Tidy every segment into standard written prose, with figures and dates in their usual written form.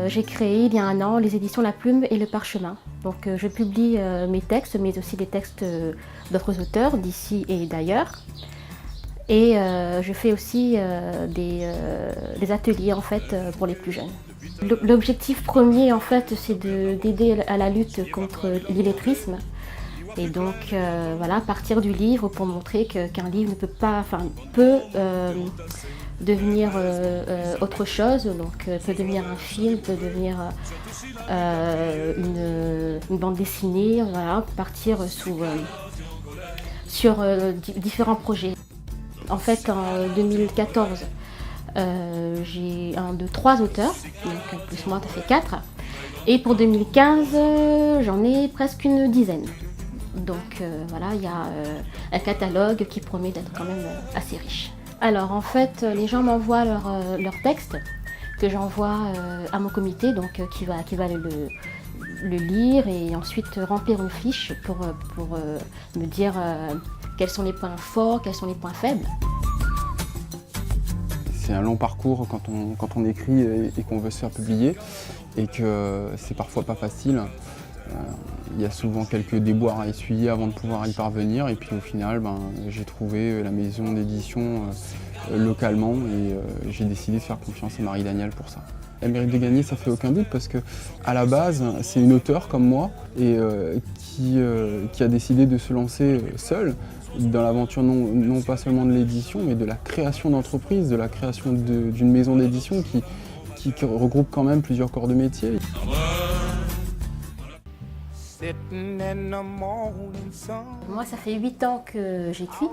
J'ai créé il y a 1 an les éditions La Plume et le Parchemin. Donc je publie mes textes, mais aussi des textes d'autres auteurs d'ici et d'ailleurs. Et je fais aussi des ateliers en fait pour les plus jeunes. L'objectif premier en fait, c'est d'aider à la lutte contre l'illettrisme. Et donc voilà, partir du livre pour montrer qu'un livre ne peut pas, peut devenir autre chose, donc peut devenir un film, peut devenir une bande dessinée, voilà, partir sur différents projets. En fait, en 2014, j'ai 3 auteurs, donc plus moi, ça fait 4. Et pour 2015, j'en ai presque une dizaine. Donc voilà, il y a un catalogue qui promet d'être quand même assez riche. Alors en fait, les gens m'envoient leurs textes que j'envoie à mon comité, donc qui va le lire et ensuite remplir une fiche pour me dire quels sont les points forts, quels sont les points faibles. C'est un long parcours quand on écrit et qu'on veut se faire publier et que c'est parfois pas facile. Il y a souvent quelques déboires à essuyer avant de pouvoir y parvenir et puis au final j'ai trouvé la maison d'édition localement et j'ai décidé de faire confiance à Marie Daniel pour ça. Elle mérite de gagner, ça fait aucun doute parce que à la base c'est une auteure comme moi et qui a décidé de se lancer seule dans l'aventure non pas seulement de l'édition mais de la création d'entreprise, de la création d'une maison d'édition qui regroupe quand même plusieurs corps de métier. Moi, ça fait 8 ans que j'écris.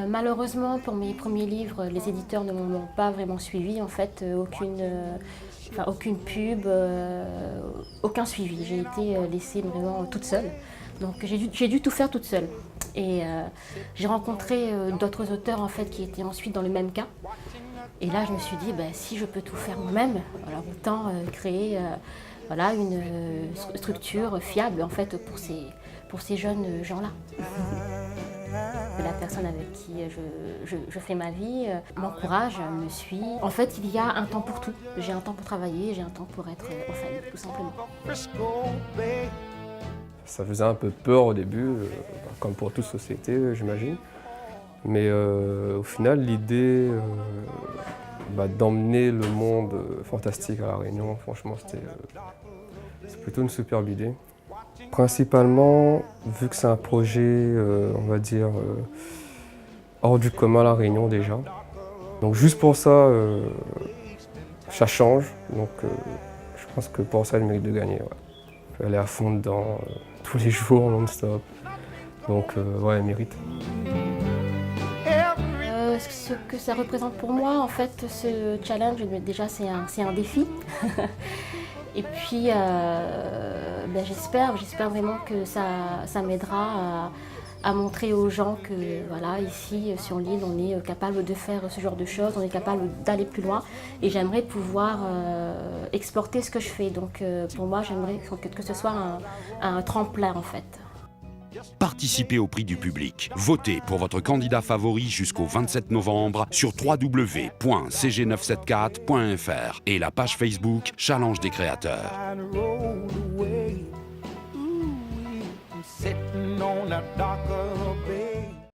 Malheureusement, pour mes premiers livres, les éditeurs ne m'ont pas vraiment suivi. En fait, aucune pub, aucun suivi. J'ai été laissée vraiment toute seule. Donc j'ai dû tout faire toute seule. Et j'ai rencontré d'autres auteurs en fait, qui étaient ensuite dans le même cas. Et là, je me suis dit, si je peux tout faire moi-même, alors autant créer voilà, une structure fiable en fait, pour ces jeunes gens-là. La personne avec qui je fais ma vie m'encourage, me suit. En fait, il y a un temps pour tout. J'ai un temps pour travailler, j'ai un temps pour être en famille, tout simplement. Ça faisait un peu peur au début, comme pour toute société, j'imagine. Mais au final, l'idée d'emmener le monde fantastique à La Réunion, franchement, c'est plutôt une superbe idée. Principalement, vu que c'est un projet, on va dire, hors du commun à La Réunion déjà. Donc juste pour ça, ça change. Donc je pense que pour ça, elle mérite de gagner. Ouais. Elle est à fond dedans, tous les jours, non-stop. Donc ouais, elle mérite. Ce que ça représente pour moi, en fait, ce challenge, déjà c'est un défi. Et puis j'espère vraiment que ça m'aidera à montrer aux gens que voilà, ici sur l'île, on est capable de faire ce genre de choses, on est capable d'aller plus loin. Et j'aimerais pouvoir exporter ce que je fais. Donc pour moi, j'aimerais que ce soit un tremplin en fait. Participez au prix du public. Votez pour votre candidat favori jusqu'au 27 novembre sur www.cg974.fr et la page Facebook Challenge des créateurs. Sitting on a darker